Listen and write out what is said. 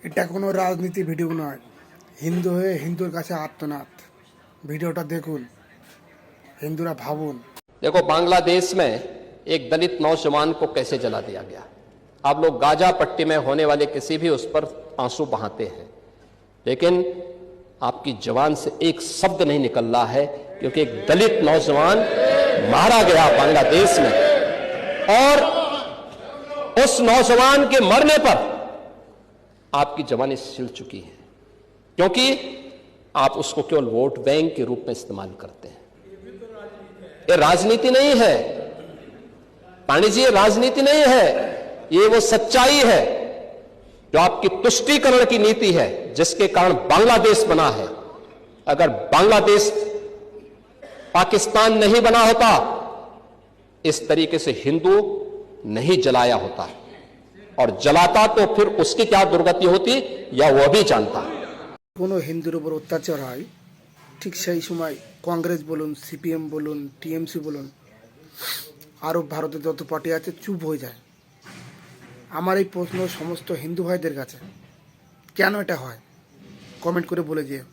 এটা কোনো রাজনীতি ভিডিও নয়, হিন্দু হয়ে হিন্দুর কাছে আর্তনাদ। ভিডিওটা দেখুন, হিন্দুরা ভাবুন। देखो बांग्लादेश में एक दलित नौजवान को कैसे जला दिया गया। आप लोग गाजा पट्टी में होने वाले किसी भी उस पर आंसू बहाते हैं, लेकिन आपकी जबान से एक शब्द नहीं निकल रहा है, क्योंकि एक दलित नौजवान मारा गया बांग्लादेश में, और उस नौजवान के मरने पर आपकी जबानें सिल चुकी हैं, क्योंकि आप उसको केवल वोट बैंक के रूप में इस्तेमाल करते हैं। ये राजनीति नहीं है पांडे जी, ये राजनीति नहीं है, ये वो सच्चाई है जो आपकी तुष्टीकरण की नीति है, जिसके कारण बांग्लादेश बना है। अगर बांग्लादेश पाकिस्तान नहीं बना होता, इस तरीके से हिंदू नहीं जलाया होता, और जलाता तो फिर उसकी क्या दुर्गति होती या वह भी जानता। কোনো হিন্দুর উপর অত্যাচার হয়, ঠিক সেই সময় কংগ্রেস বলুন, সিপিএম বলুন, টিএমসি বলুন, আরও ভারতে যত পার্টি আছে চুপ হয়ে যায়। আমার এই প্রশ্ন সমস্ত হিন্দু ভাইদের কাছে, কেন এটা হয় কমেন্ট করে বলে যেয়ে।